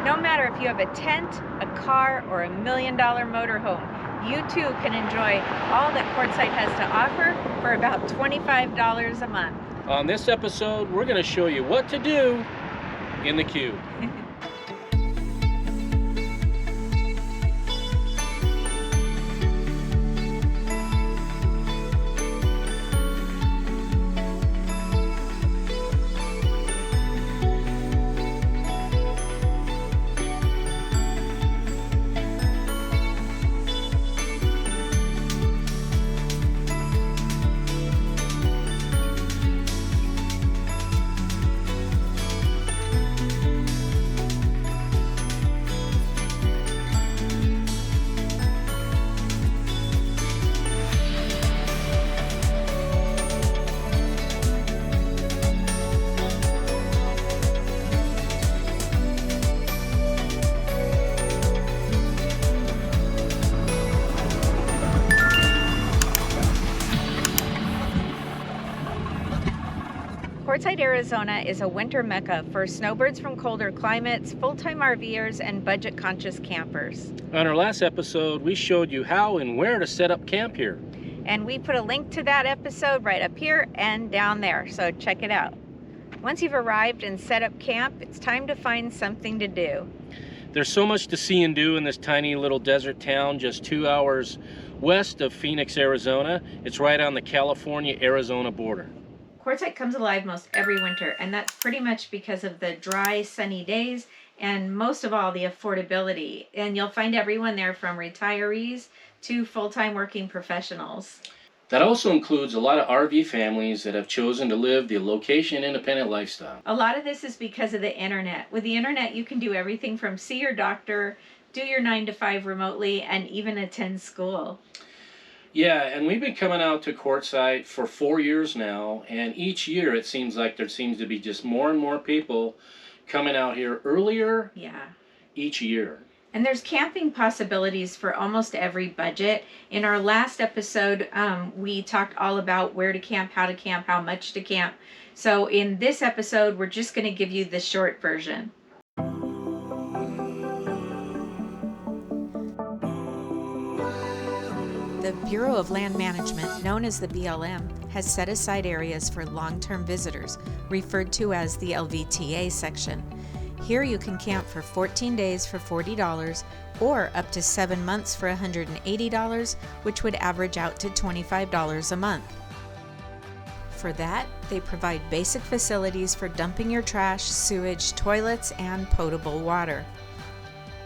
No matter if you have a tent, a car, or $1 million motorhome, you too can enjoy all that Quartzsite has to offer for about $25 a month. On this episode, we're going to show you what to do in the queue. Quartzsite, Arizona is a winter mecca for snowbirds from colder climates, full-time RVers, and budget-conscious campers. On our last episode, we showed you how and where to set up camp here. And we put a link to that episode right up here and down there, so check it out. Once you've arrived and set up camp, it's time to find something to do. There's so much to see and do in this tiny little desert town just 2 hours west of Phoenix, Arizona. It's right on the California-Arizona border. Quartzsite comes alive most every winter, and that's pretty much because of the dry, sunny days and most of all the affordability. And you'll find everyone there from retirees to full-time working professionals. That also includes a lot of RV families that have chosen to live the location-independent lifestyle. A lot of this is because of the internet. With the internet, you can do everything from see your doctor, do your 9 to 5 remotely, and even attend school. Yeah, and we've been coming out to Quartzsite for 4 years now, and each year it seems like there seems to be just more and more people coming out here earlier each year. And there's camping possibilities for almost every budget. In our last episode, we talked all about where to camp, how much to camp. So in this episode, we're just going to give you the short version. The Bureau of Land Management, known as the BLM, has set aside areas for long-term visitors, referred to as the LVTA section. Here you can camp for 14 days for $40 or up to 7 months for $180, which would average out to $25 a month. For that, they provide basic facilities for dumping your trash, sewage, toilets, and potable water.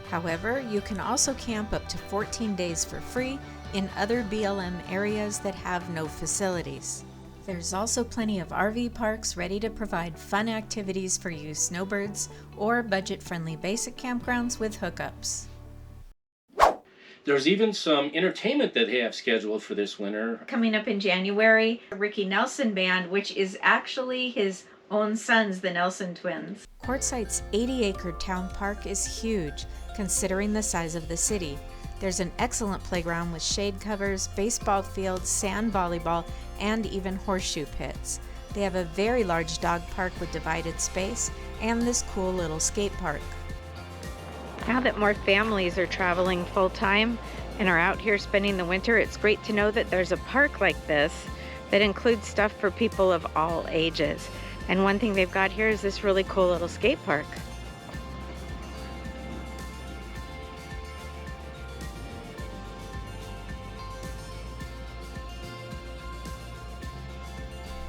However, you can also camp up to 14 days for free in other BLM areas that have no facilities. There's also plenty of RV parks ready to provide fun activities for you snowbirds or budget-friendly basic campgrounds with hookups. There's even some entertainment that they have scheduled for this winter. Coming up in January, Ricky Nelson Band, which is actually his own sons, the Nelson twins. Quartzsite's 80-acre town park is huge, considering the size of the city. There's an excellent playground with shade covers, baseball fields, sand volleyball, and even horseshoe pits. They have a very large dog park with divided space and this cool little skate park. Now that more families are traveling full-time and are out here spending the winter, it's great to know that there's a park like this that includes stuff for people of all ages. And one thing they've got here is this really cool little skate park.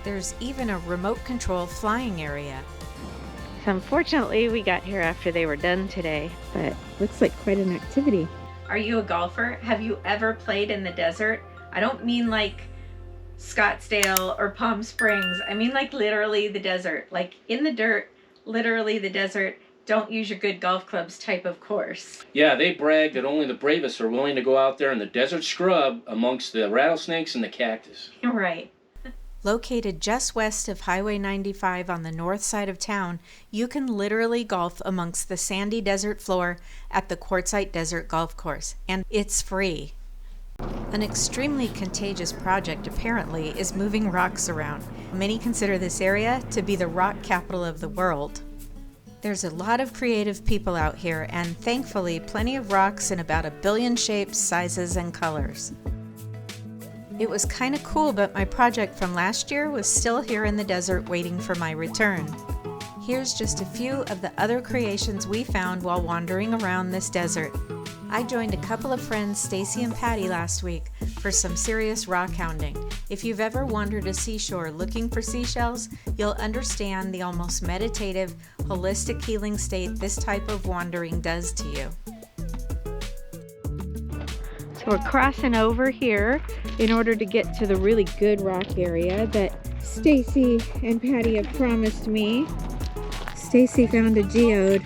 There's even a remote control flying area. So unfortunately, we got here after they were done today, but looks like quite an activity. Are you a golfer? Have you ever played in the desert? I don't mean like Scottsdale or Palm Springs. I mean like literally the desert, like in the dirt, literally the desert. Don't use your good golf clubs type of course. Yeah, they brag that only the bravest are willing to go out there in the desert scrub amongst the rattlesnakes and the cactus. Right. Located just west of Highway 95 on the north side of town, you can literally golf amongst the sandy desert floor at the Quartzsite Desert Golf Course, and it's free. An extremely contagious project, apparently, is moving rocks around. Many consider this area to be the rock capital of the world. There's a lot of creative people out here, and thankfully plenty of rocks in about 1 billion shapes, sizes, and colors. It was kind of cool, but my project from last year was still here in the desert waiting for my return. Here's just a few of the other creations we found while wandering around this desert. I joined a couple of friends, Stacy and Patty, last week for some serious rock hounding. If you've ever wandered a seashore looking for seashells, you'll understand the almost meditative, holistic healing state this type of wandering does to you. So we're crossing over here in order to get to the really good rock area that Stacy and Patty have promised me. Stacy found a geode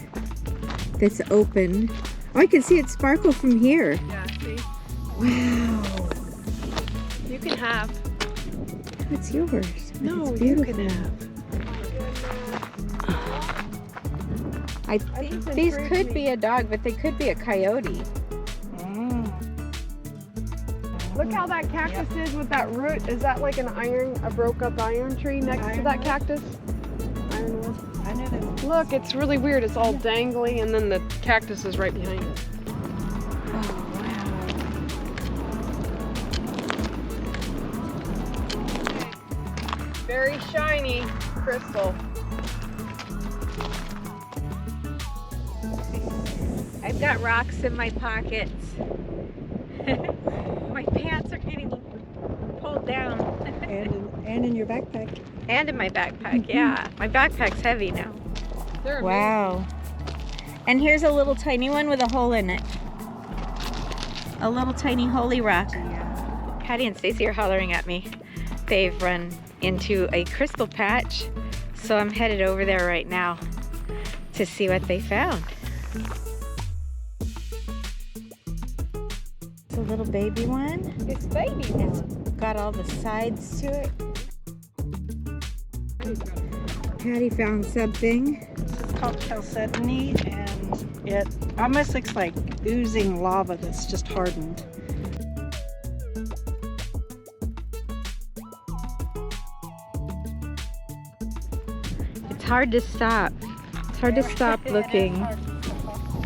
that's open. Oh, I can see it sparkle from here. Yeah, see? Wow. You can have. It's yours. No, it's beautiful. you can have. I think these could be a dog, but they could be a coyote. Look how that cactus is with that root. Is that like a broke up iron tree next to that cactus? Ironwood. I know that. Look, it's really weird. It's all dangly and then the cactus is right behind it. Oh, wow. Very shiny crystal. I've got rocks in my pockets. My pants are getting pulled down. And in your backpack. And in my backpack, yeah. My backpack's heavy now. They're Wow. And here's a little tiny one with a hole in it. A little tiny holy rock. Patty and Stacy are hollering at me. They've run into a crystal patch, so I'm headed over there right now to see what they found. It's a little baby one. It's baby. It's got all the sides to it. Patty found something. It's called chalcedony, and it almost looks like oozing lava that's just hardened. It's hard to stop. It's hard to stop looking,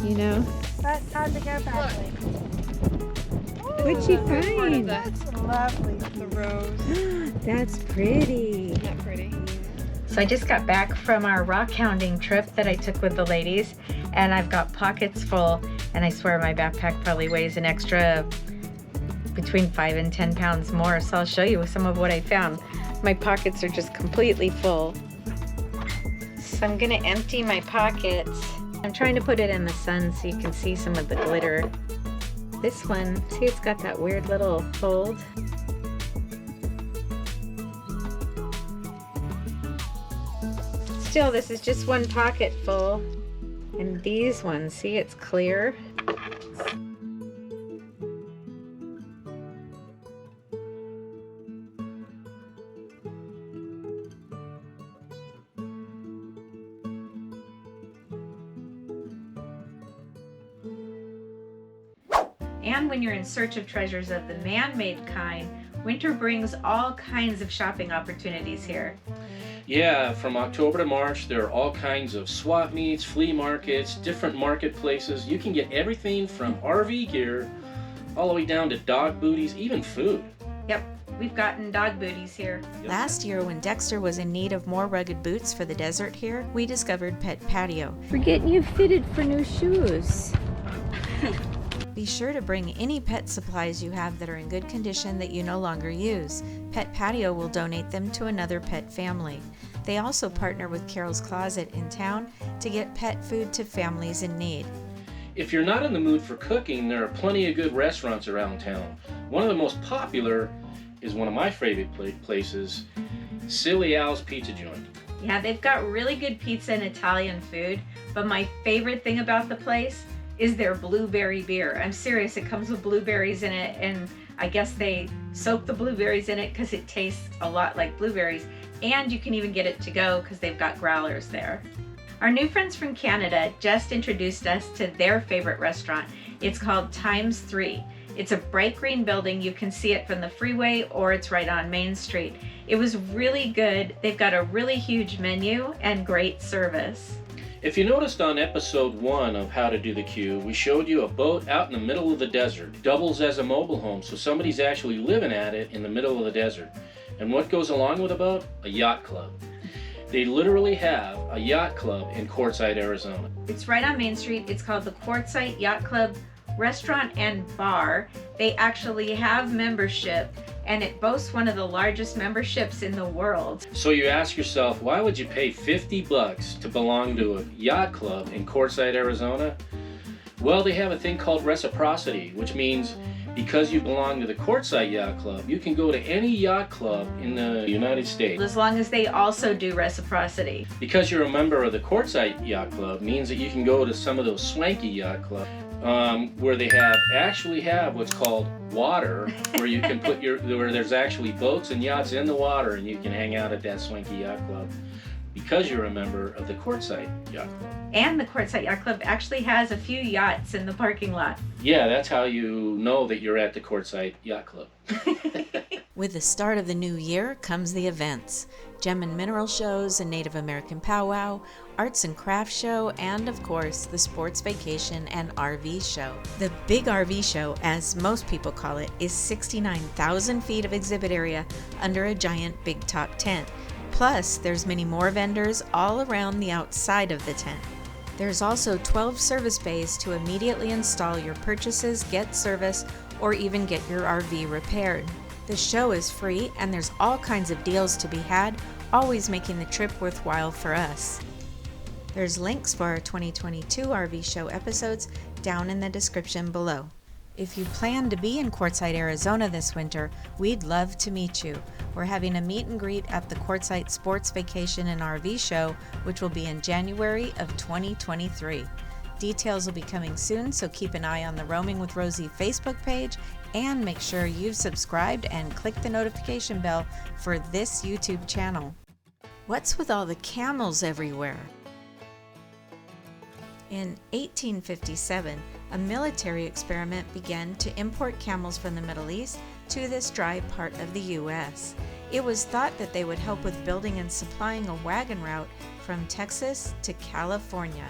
you know? But time to go back. What'd she find? That's lovely, the rose. That's pretty. Isn't that pretty? So I just got back from our rock hounding trip that I took with the ladies, and I've got pockets full, and I swear my backpack probably weighs an extra between 5 and 10 pounds more, so I'll show you some of what I found. My pockets are just completely full. So I'm gonna empty my pockets. I'm trying to put it in the sun so you can see some of the glitter. This one, see, it's got that weird little fold. Still, this is just one pocket full. And these ones, see, it's clear. And when you're in search of treasures of the man-made kind, winter brings all kinds of shopping opportunities here. Yeah, from October to March, there are all kinds of swap meets, flea markets, different marketplaces. You can get everything from RV gear all the way down to dog booties, even food. Yep, we've gotten dog booties here. Yep. Last year, when Dexter was in need of more rugged boots for the desert here, we discovered Pet Patio. We're getting you fitted for new shoes. Be sure to bring any pet supplies you have that are in good condition that you no longer use. Pet Patio will donate them to another pet family. They also partner with Carol's Closet in town to get pet food to families in need. If you're not in the mood for cooking, there are plenty of good restaurants around town. One of the most popular is one of my favorite places, Silly Al's Pizza Joint. Yeah, they've got really good pizza and Italian food, but my favorite thing about the place is their blueberry beer. I'm serious, it comes with blueberries in it, and I guess they soak the blueberries in it because it tastes a lot like blueberries, and you can even get it to go because they've got growlers there. Our new friends from Canada just introduced us to their favorite restaurant. It's called Times 3. It's a bright green building. You can see it from the freeway or it's right on Main Street. It was really good. They've got a really huge menu and great service. If you noticed on episode 1 of How to Do the Q, we showed you a boat out in the middle of the desert. It doubles as a mobile home, so somebody's actually living at it in the middle of the desert. And what goes along with a boat? A yacht club. They literally have a yacht club in Quartzsite, Arizona. It's right on Main Street. It's called the Quartzsite Yacht Club Restaurant and Bar. They actually have membership, and it boasts one of the largest memberships in the world. So you ask yourself, why would you pay $50 to belong to a yacht club in Quartzsite, Arizona? Well, they have a thing called reciprocity, which means because you belong to the Quartzsite Yacht Club, you can go to any yacht club in the United States. As long as they also do reciprocity. Because you're a member of the Quartzsite Yacht Club means that you can go to some of those swanky yacht clubs where they actually have what's called water, where you can put where there's actually boats and yachts in the water, and you can hang out at that swanky yacht club because you're a member of the Quartzsite Yacht Club. And the Quartzsite Yacht Club actually has a few yachts in the parking lot. Yeah, that's how you know that you're at the Quartzsite Yacht Club. With the start of the new year comes the events. Gem and mineral shows, a Native American powwow, arts and crafts show, and of course, the sports vacation and RV show. The Big RV Show, as most people call it, is 69,000 feet of exhibit area under a giant big top tent. Plus, there's many more vendors all around the outside of the tent. There's also 12 service bays to immediately install your purchases, get service, or even get your RV repaired. The show is free, and there's all kinds of deals to be had, always making the trip worthwhile for us. There's links for our 2022 RV show episodes down in the description below. If you plan to be in Quartzsite, Arizona this winter, we'd love to meet you. We're having a meet and greet at the Quartzsite Sports Vacation and RV Show, which will be in January of 2023. Details will be coming soon, so keep an eye on the Roaming with Rosie Facebook page and make sure you've subscribed and click the notification bell for this YouTube channel. What's with all the camels everywhere? In 1857, a military experiment began to import camels from the Middle East to this dry part of the U.S. It was thought that they would help with building and supplying a wagon route from Texas to California.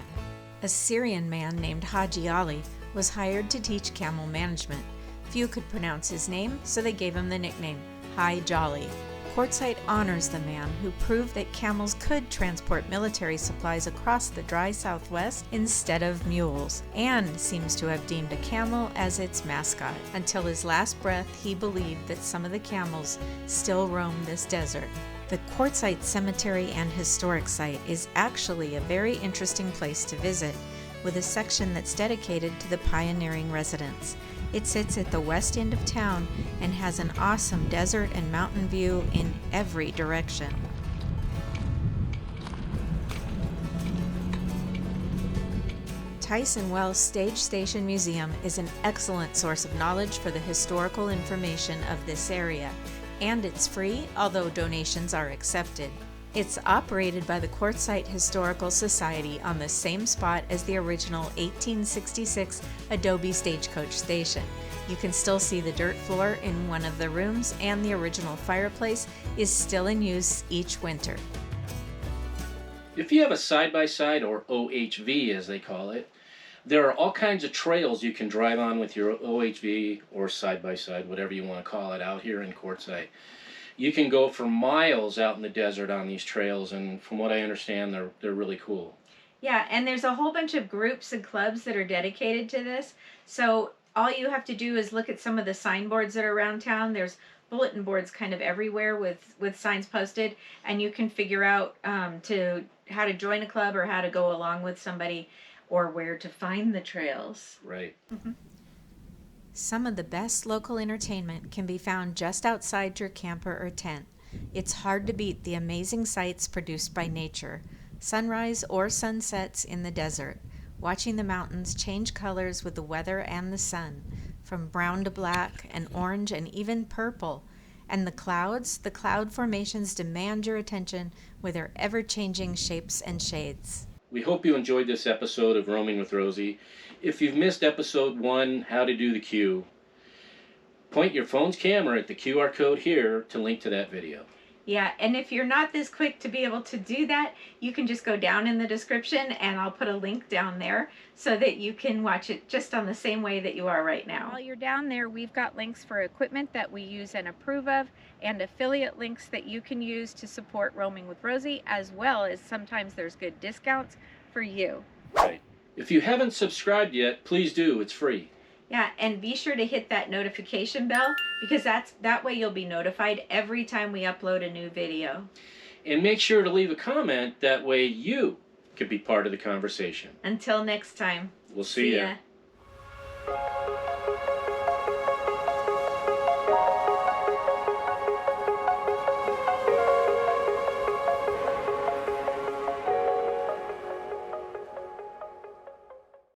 A Syrian man named Haji Ali was hired to teach camel management. Few could pronounce his name, so they gave him the nickname Hi Jolly. Quartzsite honors the man who proved that camels could transport military supplies across the dry Southwest instead of mules, and seems to have deemed a camel as its mascot. Until his last breath, he believed that some of the camels still roam this desert. The Quartzsite Cemetery and Historic Site is actually a very interesting place to visit, with a section that's dedicated to the pioneering residents. It sits at the west end of town and has an awesome desert and mountain view in every direction. Tyson Wells Stage Station Museum is an excellent source of knowledge for the historical information of this area, and it's free, although donations are accepted. It's operated by the Quartzsite Historical Society on the same spot as the original 1866 Adobe Stagecoach Station. You can still see the dirt floor in one of the rooms, and the original fireplace is still in use each winter. If you have a side-by-side, or OHV as they call it, there are all kinds of trails you can drive on with your OHV or side-by-side, whatever you want to call it, out here in Quartzsite. You can go for miles out in the desert on these trails, and from what I understand, they're really cool. Yeah, and there's a whole bunch of groups and clubs that are dedicated to this. So all you have to do is look at some of the signboards that are around town. There's bulletin boards kind of everywhere with signs posted, and you can figure out how to join a club or how to go along with somebody or where to find the trails. Right. Mm-hmm. Some of the best local entertainment can be found just outside your camper or tent. It's hard to beat the amazing sights produced by nature, sunrise or sunsets in the desert, watching the mountains change colors with the weather and the sun, from brown to black and orange and even purple. And the clouds, the cloud formations demand your attention with their ever-changing shapes and shades. We hope you enjoyed this episode of Roaming with Rosie. If you've missed episode 1, How to Do the Q, point your phone's camera at the QR code here to link to that video. Yeah, and if you're not this quick to be able to do that, you can just go down in the description and I'll put a link down there so that you can watch it just on the same way that you are right now. While you're down there, we've got links for equipment that we use and approve of, and affiliate links that you can use to support Roaming with Rosie, as well as sometimes there's good discounts for you. Right. If you haven't subscribed yet, please do. It's free. Yeah, and be sure to hit that notification bell because that way you'll be notified every time we upload a new video. And make sure to leave a comment. That way you can be part of the conversation. Until next time. We'll see ya.